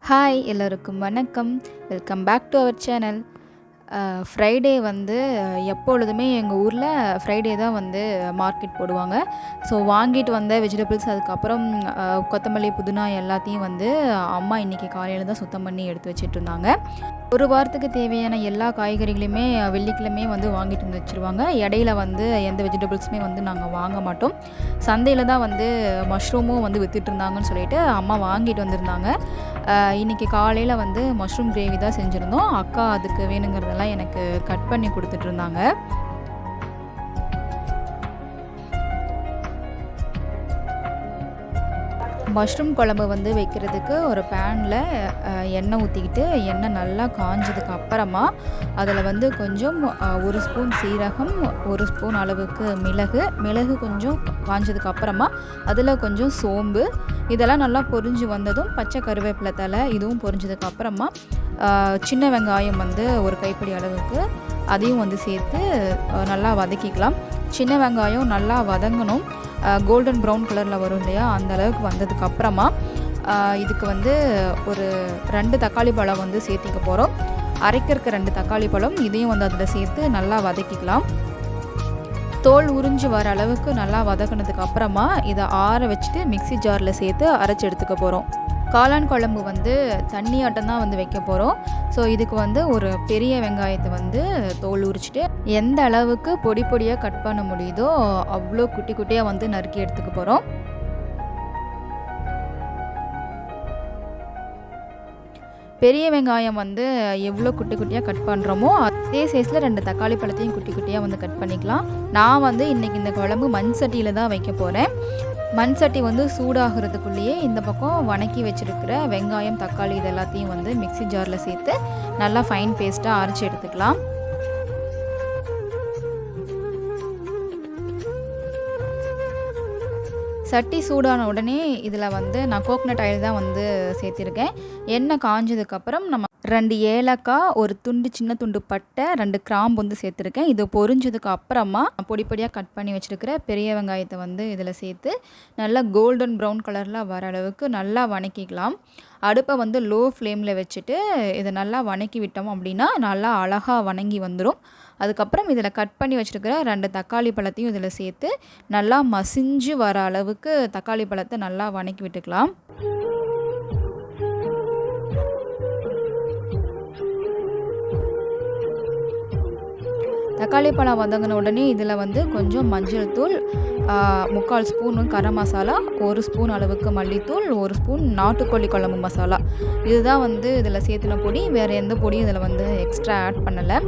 Hi எல்லோருக்கும் வணக்கம். Welcome back to our channel. Friday வந்து எப்பொழுதுமே எங்கள் ஊரில் ஃப்ரைடே தான் வந்து மார்க்கெட் போடுவாங்க. ஸோ வாங்கிட்டு வந்த வெஜிடபிள்ஸ் அதுக்கப்புறம் கொத்தமல்லி புதினா எல்லாத்தையும் வந்து அம்மா இன்றைக்கி காலையில் தான் சுத்தம் பண்ணி எடுத்து வச்சிட்ருந்தாங்க. ஒரு வாரத்துக்கு தேவையான எல்லா காய்கறிகளையுமே வெள்ளிக்கிழமையே வந்து வாங்கிட்டு வந்து வச்சுருவாங்க. இடையில வந்து எந்த வெஜிடபிள்ஸுமே வந்து நாங்கள் வாங்க மாட்டோம். சந்தையில் தான் வந்து மஷ்ரூமும் வந்து விற்றுட்ருந்தாங்கன்னு சொல்லிட்டு அம்மா வாங்கிட்டு வந்திருந்தாங்க. இன்றைக்கி காலையில் வந்து மஷ்ரூம் கிரேவி தான் செஞ்சுருந்தோம். அக்கா அதுக்கு வேணுங்கிறதெல்லாம் எனக்கு கட் பண்ணி கொடுத்துட்ருந்தாங்க. மஷ்ரூம் குழம்பு வந்து வைக்கிறதுக்கு ஒரு பேனில் எண்ணெய் ஊற்றிக்கிட்டு எண்ணெய் நல்லா காஞ்சதுக்கு அப்புறமா அதில் வந்து கொஞ்சம் 1 ஸ்பூன் சீரகம், 1 ஸ்பூன் அளவுக்கு மிளகு கொஞ்சம் காஞ்சதுக்கு அப்புறமா அதில் கொஞ்சம் சோம்பு, இதெல்லாம் நல்லா பொரிஞ்சு வந்ததும் பச்சை கருவேப்பிலை தழை இதுவும் பொரிஞ்சதுக்கு அப்புறமா சின்ன வெங்காயம் வந்து ஒரு கைப்பிடி அளவுக்கு அதையும் வந்து சேர்த்து நல்லா வதக்கிக்கலாம். சின்ன வெங்காயம் நல்லா வதங்கணும். கோல்டன் ப்ரௌன் கலரில் வரும் இல்லையா, அந்த அளவுக்கு வந்ததுக்கு அப்புறமா இதுக்கு வந்து ஒரு 2 தக்காளி பழம் வந்து சேர்த்திக்க போகிறோம். அரைக்கிறதுக்கு 2 தக்காளி பழம் இதையும் வந்து அதில் சேர்த்து நல்லா வதக்கிக்கலாம். தோல் உறிஞ்சி வர அளவுக்கு நல்லா வதக்கினதுக்கு அப்புறமா இதை ஆற வச்சுட்டு மிக்ஸி ஜாரில் சேர்த்து அரைச்சி எடுத்துக்க போகிறோம். காளான் குழம்பு வந்து தண்ணியாட்டம் தான் வந்து வைக்க போகிறோம். ஸோ இதுக்கு வந்து ஒரு பெரிய வெங்காயத்தை வந்து தோல் உரிச்சிட்டு எந்த அளவுக்கு பொடி பொடியாக கட் பண்ண முடியுதோ அவ்வளோ குட்டி குட்டியாக வந்து நறுக்கி எடுத்துக்க போகிறோம். பெரிய வெங்காயம் வந்து எவ்வளோ குட்டி குட்டியாக கட் பண்ணுறோமோ அதே சைஸில் 2 தக்காளி பழத்தையும் குட்டி குட்டியாக வந்து கட் பண்ணிக்கலாம். நான் வந்து இன்றைக்கி இந்த குழம்பு மண் சட்டியில் தான் வைக்க போகிறேன். மண் சட்டி வந்து சூடாகிறதுக்குள்ளேயே இந்த பக்கம் வணக்கி வச்சுருக்கிற வெங்காயம், தக்காளி இது எல்லாத்தையும் வந்து மிக்ஸி ஜாரில் சேர்த்து நல்லா ஃபைன் பேஸ்ட்டாக அரைச்சி எடுத்துக்கலாம். சட்டி சூடான உடனே இதில் வந்து நான் கோகனட் ஆயில் தான் வந்து சேர்த்திருக்கேன். எண்ணெய் காஞ்சதுக்கப்புறம் நம்ம 2 ஏலக்காய், ஒரு துண்டு சின்ன துண்டு பட்டை, 2 கிராம்பு வந்து சேர்த்துருக்கேன். இது பொரிஞ்சதுக்கு அப்புறமா பொடி பொடியாக கட் பண்ணி வச்சுருக்கிற பெரிய வெங்காயத்தை வந்து இதில் சேர்த்து நல்லா கோல்டன் ப்ரௌன் கலரில் வர அளவுக்கு நல்லா வணக்கிக்கலாம். அடுப்பை வந்து லோ ஃப்ளேமில் வச்சுட்டு இதை நல்லா வணக்கி விட்டோம் அப்படின்னா நல்லா அழகாக வணங்கி வந்துடும். அதுக்கப்புறம் இதில் கட் பண்ணி வச்சுருக்கிற 2 தக்காளி பழத்தையும் இதில் சேர்த்து நல்லா மசிஞ்சு வர அளவுக்கு தக்காளி பழத்தை நல்லா வணக்கி விட்டுக்கலாம். தக்காளி பழம் வதங்கின உடனே இதில் வந்து கொஞ்சம் மஞ்சள் தூள், 3/4 ஸ்பூன் கரம் மசாலா, 1 ஸ்பூன் அளவுக்கு மல்லித்தூள், 1 ஸ்பூன் நாட்டுக்கோழி குழம்பு மசாலா, இதுதான் வந்து இதில் சேர்த்துன பொடி. வேறு எந்த பொடியும் இதில் வந்து எக்ஸ்ட்ரா ஆட் பண்ணலை.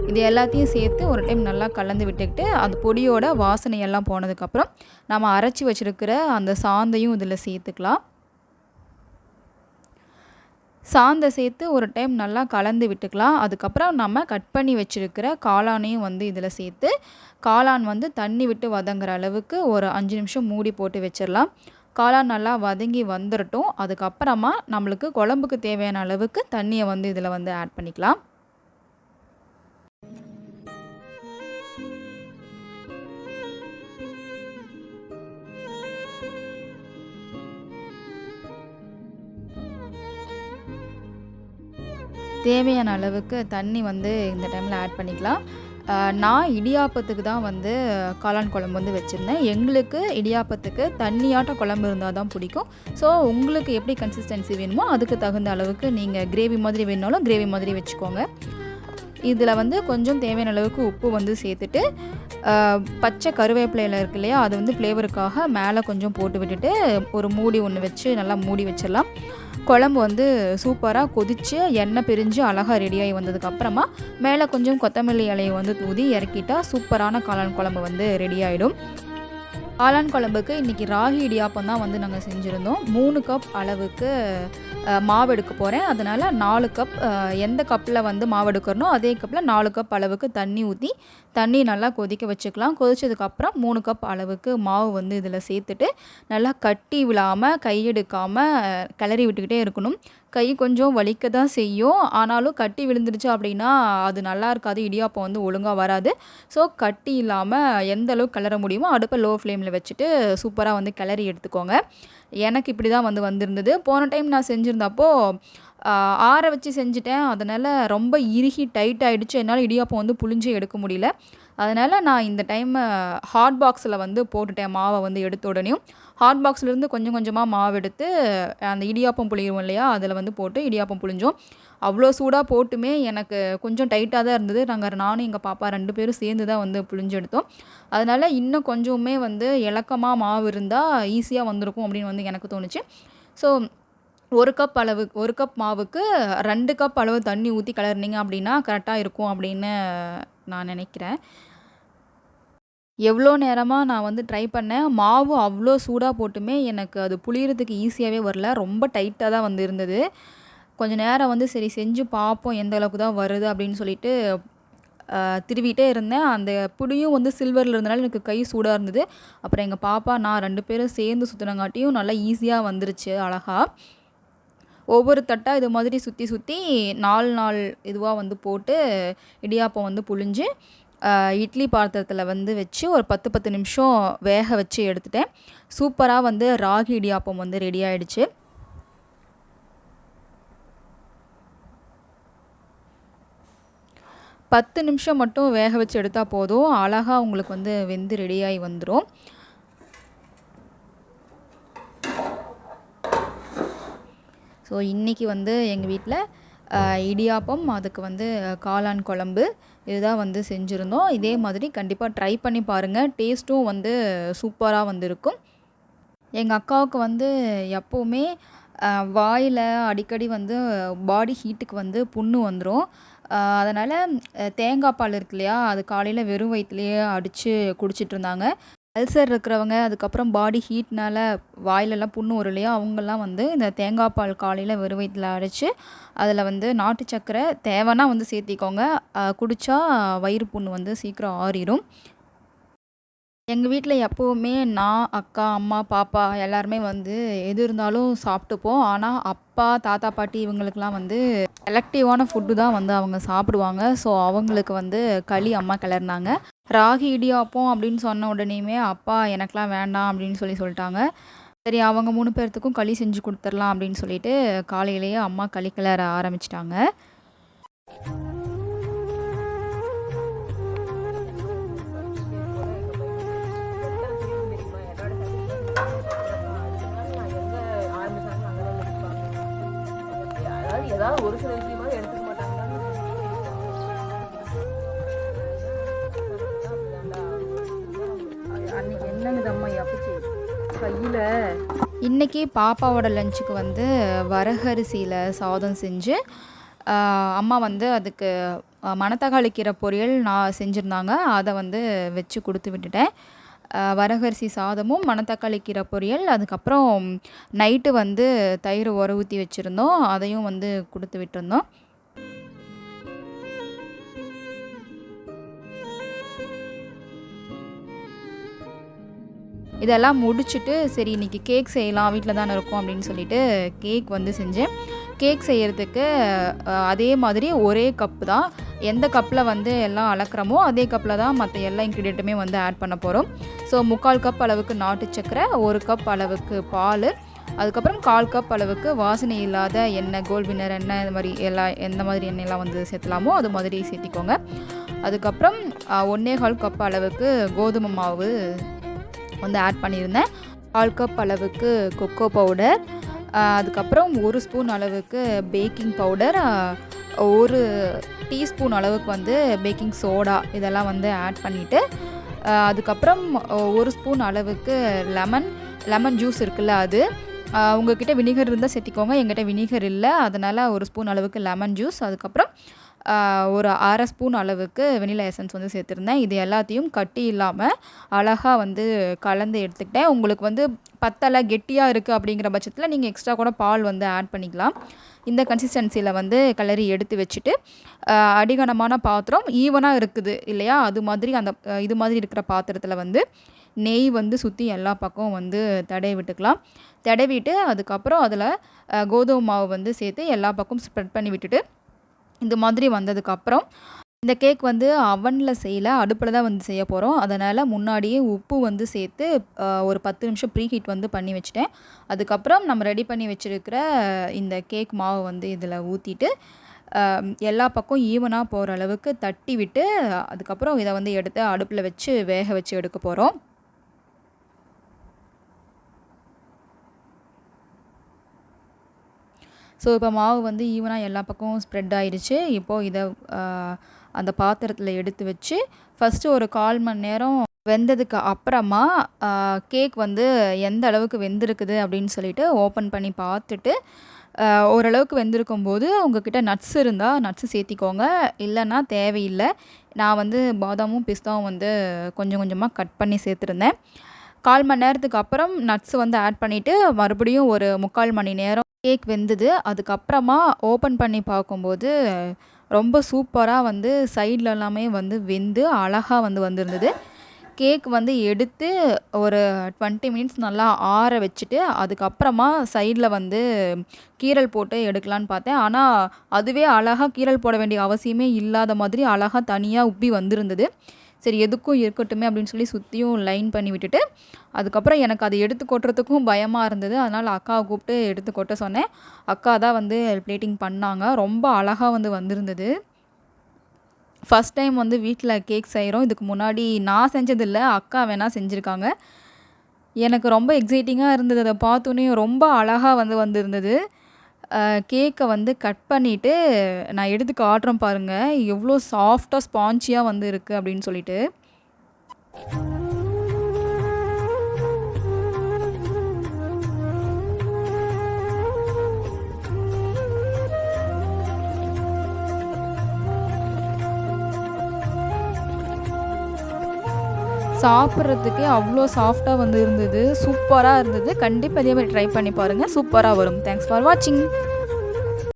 இது எல்லாத்தையும் சேர்த்து ஒரு டைம் நல்லா கலந்து விட்டுக்கிட்டு அந்த பொடியோட வாசனையெல்லாம் போனதுக்கப்புறம் நம்ம அரைச்சி வச்சுருக்கிற அந்த சாந்தையும் இதில் சேர்த்துக்கலாம். சாந்தை சேர்த்து ஒரு டைம் நல்லா கலந்து விட்டுக்கலாம். அதுக்கப்புறம் நம்ம கட் பண்ணி வச்சுருக்கிற காளானையும் வந்து இதில் சேர்த்து காளான் வந்து தண்ணி விட்டு வதங்குற அளவுக்கு ஒரு 5 நிமிஷம் மூடி போட்டு வச்சிடலாம். காளான் நல்லா வதங்கி வந்துடட்டும். அதுக்கப்புறமா நம்மளுக்கு குழம்புக்கு தேவையான அளவுக்கு தண்ணியை வந்து இதில் வந்து ஆட் பண்ணிக்கலாம். தேவையான அளவுக்கு தண்ணி வந்து இந்த டைமில் ஆட் பண்ணிக்கலாம். நான் இடியாப்பத்துக்கு தான் வந்து காளான் குழம்பு வந்து வச்சுருந்தேன். எங்களுக்கு இடியாப்பத்துக்கு தண்ணியாட்ட குழம்பு இருந்தால் தான் பிடிக்கும். ஸோ உங்களுக்கு எப்படி கன்சிஸ்டன்சி வேணுமோ அதுக்கு தகுந்த அளவுக்கு நீங்கள் கிரேவி மாதிரி வேணுனாலும் கிரேவி மாதிரி வச்சுக்கோங்க. இதில் வந்து கொஞ்சம் தேவையான அளவுக்கு உப்பு வந்து சேர்த்துட்டு பச்சை கருவேப்பிலையில் இருக்கு இல்லையா, அது வந்து ஃப்ளேவருக்காக மேலே கொஞ்சம் போட்டு விட்டுட்டு ஒரு மூடி ஒன்று வச்சு நல்லா மூடி வச்சிடலாம். குழம்பு வந்து சூப்பராக கொதித்து எண்ணெய் பிரிஞ்சு அழகாக ரெடியாகி வந்ததுக்கப்புறமா மேலே கொஞ்சம் கொத்தமல்லி இலையை வந்து தூவி இறக்கிட்டா சூப்பரான காளான் குழம்பு வந்து ரெடி ஆகிடும். காளான் குழம்புக்கு இன்றைக்கி ராகி இடியாப்பம் தான் வந்து நாங்கள் செஞ்சுருந்தோம். 3 கப் அளவுக்கு மாவு எடுக்க போகிறேன். அதனால் 4 கப் எந்த கப்பில் வந்து மாவு எடுக்கிறனோ அதே கப்பில் 4 கப் அளவுக்கு தண்ணி ஊற்றி தண்ணி நல்லா கொதிக்க வச்சுக்கலாம். கொதிச்சதுக்கப்புறம் 3 கப் அளவுக்கு மாவு வந்து இதில் சேர்த்துட்டு நல்லா கட்டி விழாமல் கையெடுக்காமல் கிளறி விட்டுக்கிட்டே இருக்கணும். கை கொஞ்சம் வலிக்க தான் செய்யும். ஆனாலும் கட்டி விழுந்துருச்சு அப்படின்னா அது நல்லா இருக்காது. இடியாப்பம் வந்து ஒழுங்காக வராது. ஸோ கட்டி இல்லாமல் எந்த அளவுக்கு கிளற முடியுமோ அடுப்பை லோ ஃப்ளேமில் வச்சுட்டு சூப்பராக வந்து கிளறி எடுத்துக்கோங்க. எனக்கு இப்படி தான் வந்து வந்திருந்தது. போன டைம் நான் செஞ்சுருந்தப்போ ஆற வச்சு செஞ்சுட்டேன். அதனால் ரொம்ப இறுகி டைட் ஆயிடுச்சு. என்னால் இடியாப்பம் வந்து புழிஞ்சு எடுக்க முடியல. அதனால் நான் இந்த டைமு ஹாட் பாக்ஸில் வந்து போட்டுட்டேன் மாவை வந்து எடுத்த உடனேயும். ஹாட் பாக்ஸ்லேருந்து கொஞ்சம் கொஞ்சமாக மாவு எடுத்து அந்த இடியாப்பம் புழிவோம் இல்லையா, அதில் வந்து போட்டு இடியாப்பம் புழிஞ்சோம். அவ்வளோ சூடாக போட்டுமே எனக்கு கொஞ்சம் டைட்டாக தான் இருந்தது. நானும் எங்கள் பாப்பா 2 பேரும் சேர்ந்து தான் வந்து புழிஞ்சு எடுத்தோம். அதனால் இன்னும் கொஞ்சமே வந்து இலக்கமா மாவு இருந்தால் ஈஸியாக வந்திருக்கும் அப்படின்னு வந்து எனக்கு தோணுச்சு. ஸோ 1 கப் மாவுக்கு 2 கப் அளவு தண்ணி ஊற்றி கிளறுனீங்க அப்படின்னா கரெக்டாக இருக்கும் அப்படின்னு நான் நினைக்கிறேன். எவ்வளோ நேரமா நான் வந்து ட்ரை பண்ணேன். மாவு அவ்வளோ சூடாக போட்டுமே எனக்கு அது புழியறதுக்கு ஈஸியாகவே வரல. ரொம்ப டைட்டாக தான் வந்து இருந்தது. கொஞ்ச நேரம் வந்து சரி செஞ்சு பார்ப்போம் எந்த அளவுக்கு தான் வருது அப்படின்னு சொல்லிட்டு திருவிட்டே இருந்தேன். அந்த புடியும் வந்து சில்வரில் இருந்தனால எனக்கு கை சூடாக இருந்தது. அப்புறம் எங்கள் பாப்பா நான் 2 பேரும் சேர்ந்து சுற்றுனங்காட்டியும் நல்லா ஈஸியாக வந்துருச்சு அழகா. ஒவ்வொரு தட்டாக இது மாதிரி சுற்றி சுற்றி 4 இதுவாக வந்து போட்டு இடியாப்பம் வந்து புழிஞ்சு இட்லி பாத்திரத்தில் வந்து வச்சு ஒரு 10 நிமிஷம் வேக வச்சு எடுத்துட்டேன். சூப்பராக வந்து ராகி இடியாப்பம் வந்து ரெடி ஆயிடுச்சு. பத்து நிமிஷம் மட்டும் வேக வச்சு எடுத்தால் போதும். அழகாக உங்களுக்கு வந்து வெந்து ரெடியாகி வந்துடும். ஸோ இன்றைக்கி வந்து எங்கள் வீட்டில் இடியாப்பம், அதுக்கு வந்து காளான் குழம்பு இதுதான் வந்து செஞ்சுருந்தோம். இதே மாதிரி கண்டிப்பாக ட்ரை பண்ணி பாருங்கள். டேஸ்ட்டும் வந்து சூப்பராக வந்து இருக்கும். எங்கள் அக்காவுக்கு வந்து எப்போவுமே வாயில் அடிக்கடி வந்து பாடி ஹீட்டுக்கு வந்து புண்ணு வந்துடும். அதனால் தேங்காய் பால் இருக்கு இல்லையா, அது காலையில் வெறும் வயிற்றுலையே அடித்து குடிச்சிட்ருந்தாங்க. அல்சர் இருக்கிறவங்க, அதுக்கப்புறம் பாடி ஹீட்னால் வாயிலெல்லாம் புண்ணு வரும் இல்லையா, அவங்கெல்லாம் வந்து இந்த தேங்காய் பால் காலையில் வெறும் வயிற்றில் அரைச்சி அதில் வந்து நாட்டு சர்க்கரை தேவைன்னா வந்து சேர்த்திக்கோங்க. குடித்தா வயிறு புண்ணு வந்து சீக்கிரம் ஆறிடும். எங்கள் வீட்டில் எப்போவுமே நான், அக்கா, அம்மா, பாப்பா எல்லாருமே வந்து எது இருந்தாலும் சாப்பிட்டுப்போம். ஆனால் அப்பா, தாத்தா, பாட்டி இவங்களுக்கெல்லாம் வந்து செலக்டிவான ஃபுட்டு தான் வந்து அவங்க சாப்பிடுவாங்க. ஸோ அவங்களுக்கு வந்து களி அம்மா கிளறினாங்க. ராகி இடியாப்பம் அப்படின்னு சொன்ன உடனேயுமே அப்பா எனக்கெலாம் வேண்டாம் அப்படின்னு சொல்லிட்டாங்க. சரி அவங்க 3 பேர்த்துக்கும் களி செஞ்சு கொடுத்துடலாம் அப்படின்னு சொல்லிட்டு காலையிலேயே அம்மா களி கிளற ஆரம்பிச்சிட்டாங்க. ஏதாவது ஒரு சில விஷயமாவது எடுத்துக்க மாட்டாங்க. அன்னைக்கு என்னங்க அம்மா அப்பச்சி கையில். இன்றைக்கி பாப்பாவோட லஞ்சுக்கு வந்து வரகரிசியில் சாதம் செஞ்சு அம்மா வந்து அதுக்கு மணத்தக்காளி கீரை பொரியல் நான் செஞ்சுருந்தாங்க. அதை வந்து வச்சு கொடுத்து விட்டுட்டேன். வரகரிசி சாதமும் மணத்தக்காளி கீரை பொரியல், அதுக்கப்புறம் நைட்டு வந்து தயிர் ஊற்றி வச்சுருந்தோம், அதையும் வந்து கொடுத்து விட்டுருந்தோம். இதெல்லாம் முடிச்சுட்டு சரி இன்றைக்கி கேக் செய்யலாம், வீட்டில் தானே இருக்கோம் அப்படின்னு சொல்லிட்டு கேக் வந்து செஞ்சேன். கேக் செய்கிறதுக்கு அதே மாதிரி ஒரே கப்பு தான், எந்த கப்பில் வந்து எல்லாம் அளக்குறோமோ அதே கப்பில் தான் மற்ற எல்லா இன்க்ரீடியண்ட்டுமே வந்து ஆட் பண்ண போகிறோம். ஸோ 3/4 கப் அளவுக்கு நாட்டு சர்க்கரை, 1 கப் அளவுக்கு பால், அதுக்கப்புறம் 1/4 கப் அளவுக்கு வாசனை இல்லாத எண்ணெய், கோல்ட் வின்னர் எண்ணெய், இந்த மாதிரி எந்த மாதிரி எண்ணெயெல்லாம் வந்து சேர்த்தலாமோ அது மாதிரி சேர்த்திக்கோங்க. அதுக்கப்புறம் 1/4 கப் அளவுக்கு கோதுமை மாவு வந்து ஆட் பண்ணியிருந்தேன். 1/4 கப் அளவுக்கு கொக்கோ பவுடர், அதுக்கப்புறம் 1 ஸ்பூன் அளவுக்கு பேக்கிங் பவுடர், 1 டீஸ்பூன் அளவுக்கு வந்து பேக்கிங் சோடா இதெல்லாம் வந்து ஆட் பண்ணிவிட்டு, அதுக்கப்புறம் 1 ஸ்பூன் அளவுக்கு லெமன் ஜூஸ் இருக்குல்ல, அது உங்கள்கிட்ட வினிகர் இருந்தால் சேர்த்திக்கோங்க. எங்கிட்ட வினிகர் இல்லை, அதனால் 1 ஸ்பூன் அளவுக்கு லெமன் ஜூஸ், அதுக்கப்புறம் ஒரு 1/2 ஸ்பூன் அளவுக்கு வெனிலா எசன்ஸ் வந்து சேர்த்துருந்தேன். இது எல்லாத்தையும் கட்டி இல்லாமல் அழகாக வந்து கலந்து எடுத்துக்கிட்டேன். உங்களுக்கு வந்து பத்தலை கெட்டியாக இருக்குது அப்படிங்கிற பட்சத்தில் நீங்கள் எக்ஸ்ட்ரா கூட பால் வந்து ஆட் பண்ணிக்கலாம். இந்த கன்சிஸ்டன்சியில் வந்து கிளறி எடுத்து வச்சுட்டு, அடிகனமான பாத்திரம் ஈவனாக இருக்குது இல்லையா, அது மாதிரி இது மாதிரி இருக்கிற பாத்திரத்தில் வந்து நெய் வந்து சுற்றி எல்லா பக்கமும் வந்து தடவி விட்டுக்கலாம். தடவிட்டு அதுக்கப்புறம் அதில் கோதுமை மாவு வந்து சேர்த்து எல்லா பக்கமும் ஸ்ப்ரெட் பண்ணி விட்டுட்டு, இந்த மாதிரி வந்ததுக்கப்புறம் இந்த கேக் வந்து அவனில் செய்யல, அடுப்பில் தான் வந்து செய்ய போகிறோம். அதனால் முன்னாடியே உப்பு வந்து சேர்த்து ஒரு 10 நிமிஷம் ப்ரீ ஹீட் வந்து பண்ணி வச்சுட்டேன். அதுக்கப்புறம் நம்ம ரெடி பண்ணி வச்சுருக்கிற இந்த கேக் மாவு வந்து இதில் ஊற்றிட்டு எல்லா பக்கம் ஈவனாக போகிற அளவுக்கு தட்டி விட்டு, அதுக்கப்புறம் இதை வந்து எடுத்து அடுப்பில் வச்சு வேக வச்சு எடுக்க போகிறோம். ஸோ இப்போ மாவு வந்து ஈவனாக எல்லா பக்கமும் ஸ்ப்ரெட் ஆயிடுச்சு. இப்போது இதை அந்த பாத்திரத்தில் எடுத்து வச்சு ஃபஸ்ட்டு ஒரு 1/4 மணி நேரம் வெந்ததுக்கு அப்புறமா கேக் வந்து எந்த அளவுக்கு வெந்திருக்குது அப்படின்னு சொல்லிட்டு ஓப்பன் பண்ணி பார்த்துட்டு, ஓரளவுக்கு வெந்திருக்கும்போது உங்ககிட்ட நட்ஸ் இருந்தால் நட்ஸு சேர்த்திக்கோங்க, இல்லைன்னா தேவையில்லை. நான் வந்து பாதாமும் பிஸ்தாவும் வந்து கொஞ்சம் கொஞ்சமாக கட் பண்ணி சேர்த்துருந்தேன். 1/4 மணி நேரத்துக்கு அப்புறம் நட்ஸ் வந்து ஆட் பண்ணிவிட்டு மறுபடியும் ஒரு 3/4 மணி நேரம் கேக் வெந்தது. அதுக்கப்புறமா ஓப்பன் பண்ணி பார்க்கும்போது ரொம்ப சூப்பராக வந்து சைடில் எல்லாமே வந்து வெந்து அழகாக வந்து வந்திருந்தது. கேக் வந்து எடுத்து ஒரு 20 மினிட்ஸ் நல்லா ஆற வச்சுட்டு, அதுக்கப்புறமா சைடில் வந்து கீரல் போட்டு எடுக்கலான்னு பார்த்தேன். ஆனால் அதுவே அழகாக கீரல் போட வேண்டிய அவசியமே இல்லாத மாதிரி அழகாக தனியாக உப்பி வந்திருந்தது. சரி எதுக்கும் இருக்கட்டுமே அப்படின்னு சொல்லி சுற்றியும் லைன் பண்ணி விட்டுட்டு, அதுக்கப்புறம் எனக்கு அதை எடுத்து கொட்டுறதுக்கும் பயமாக இருந்தது. அதனால் அக்காவை கூப்பிட்டு எடுத்து கொட்ட சொன்னேன். அக்கா தான் வந்து பிளேட்டிங் பண்ணாங்க. ரொம்ப அழகாக வந்து வந்திருந்தது. ஃபஸ்ட் டைம் வந்து வீட்டில் கேக் செய்கிறோம். இதுக்கு முன்னாடி நான் செஞ்சதில்ல, அக்கா வேணா செஞ்சுருக்காங்க. எனக்கு ரொம்ப எக்ஸைட்டிங்காக இருந்தது. அதை பார்த்தோன்னே ரொம்ப அழகாக வந்து வந்திருந்தது. கேக்கை வந்து கட் பண்ணிவிட்டு நான் எடுத்து காட்டுறேன் பாருங்கள், எவ்வளோ சாஃப்டாக ஸ்பான்ச்சியாக வந்து இருக்குது அப்படின்னு சொல்லிட்டு. சாப்பிட்றதுக்கே அவ்வளோ சாஃப்டாக வந்து இருந்தது. சூப்பராக இருந்தது. கண்டிப்பாக இதே மாதிரி ட்ரை பண்ணி பாருங்கள். சூப்பராக வரும். தேங்க்ஸ் ஃபார் வாட்சிங்.